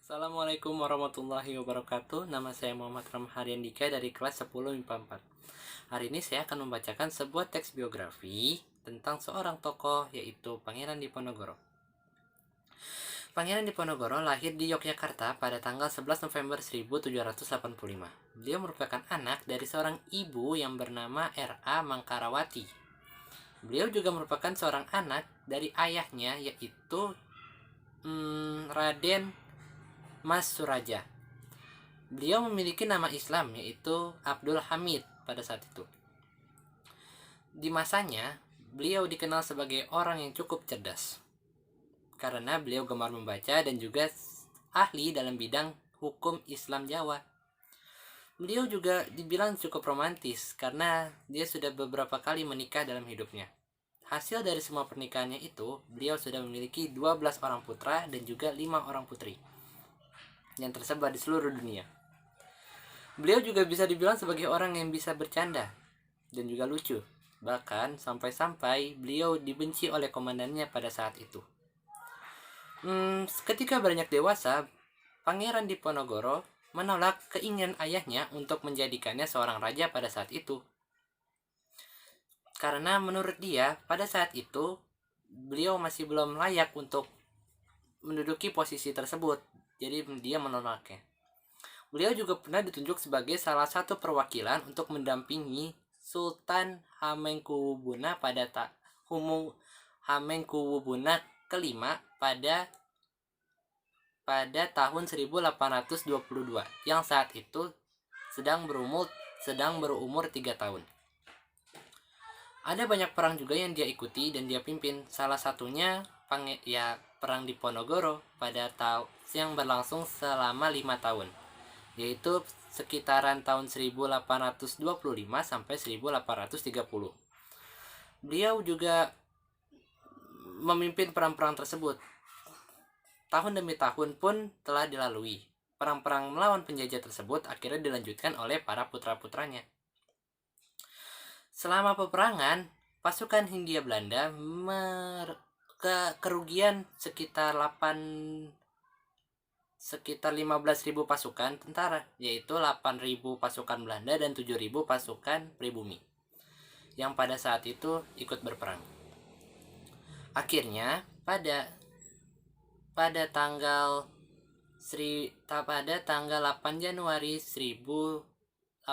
Assalamualaikum warahmatullahi wabarakatuh. Nama saya Muhammad Ramharian Dika dari kelas 10 MIPA 4. Hari ini saya akan membacakan sebuah teks biografi tentang seorang tokoh yaitu Pangeran Diponegoro. Pangeran Diponegoro lahir di Yogyakarta pada tanggal 11 November 1785. Beliau merupakan anak dari seorang ibu yang bernama R.A. Mangkarawati. Beliau juga merupakan seorang anak dari ayahnya yaitu Raden Mas Suraja. Beliau memiliki nama Islam yaitu Abdul Hamid pada saat itu. Di masanya, beliau dikenal sebagai orang yang cukup cerdas karena beliau gemar membaca dan juga ahli dalam bidang hukum Islam Jawa. Beliau juga dibilang cukup romantis karena dia sudah beberapa kali menikah dalam hidupnya. Hasil dari semua pernikahannya itu, beliau sudah memiliki 12 orang putra dan juga 5 orang putri yang tersebar di seluruh dunia. Beliau juga bisa dibilang sebagai orang yang bisa bercanda dan juga lucu. Bahkan sampai-sampai beliau dibenci oleh komandannya pada saat itu. Ketika beranjak dewasa, Pangeran Diponegoro menolak keinginan ayahnya untuk menjadikannya seorang raja pada saat itu. Karena menurut dia, pada saat itu, beliau masih belum layak untuk menduduki posisi tersebut. Jadi dia menolaknya. Beliau juga pernah ditunjuk sebagai salah satu perwakilan untuk mendampingi Sultan Hamengkubuwono Hamengkubuwono kelima pada tahun 1822 yang saat itu sedang berumur 3 tahun. Ada banyak perang juga yang dia ikuti dan dia pimpin. Salah satunya perang Diponegoro pada yang berlangsung selama 5 tahun, yaitu sekitaran tahun 1825 sampai 1830. Beliau juga memimpin perang-perang tersebut. Tahun demi tahun pun telah dilalui. Perang-perang melawan penjajah tersebut akhirnya dilanjutkan oleh para putra-putranya. Selama peperangan, pasukan Hindia Belanda kerugian sekitar 15.000 pasukan tentara, yaitu 8.000 pasukan Belanda dan 7.000 pasukan pribumi yang pada saat itu ikut berperang. Akhirnya pada tanggal 8 Januari 1855,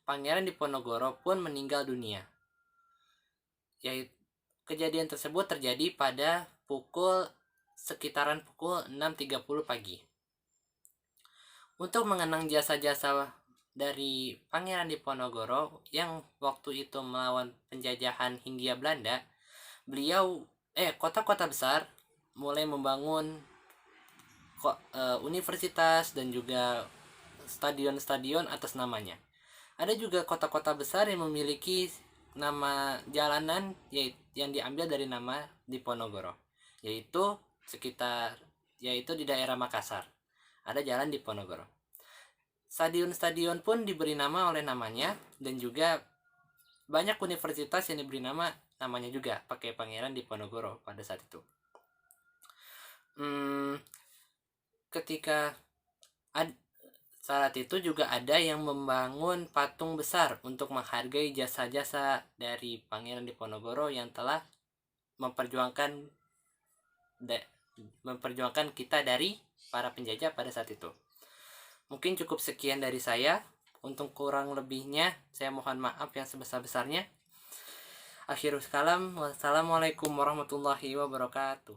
Pangeran Diponegoro pun meninggal dunia. Yaitu kejadian tersebut terjadi pada sekitaran pukul 6.30 pagi. Untuk mengenang jasa-jasa dari Pangeran Diponegoro yang waktu itu melawan penjajahan Hindia Belanda, beliau kota-kota besar mulai membangun universitas dan juga stadion-stadion atas namanya. Ada juga kota-kota besar yang memiliki nama jalanan yang diambil dari nama Diponegoro, yaitu di daerah Makassar. Ada jalan Diponegoro. Stadion-stadion pun diberi nama oleh namanya dan juga banyak universitas yang diberi namanya juga pakai Pangeran Diponegoro pada saat itu. Saat itu juga ada yang membangun patung besar untuk menghargai jasa-jasa dari Pangeran Diponegoro yang telah memperjuangkan kita dari para penjajah pada saat itu. Mungkin cukup sekian dari saya. Untuk kurang lebihnya saya mohon maaf yang sebesar-besarnya. Akhirul kalam, wassalamualaikum warahmatullahi wabarakatuh.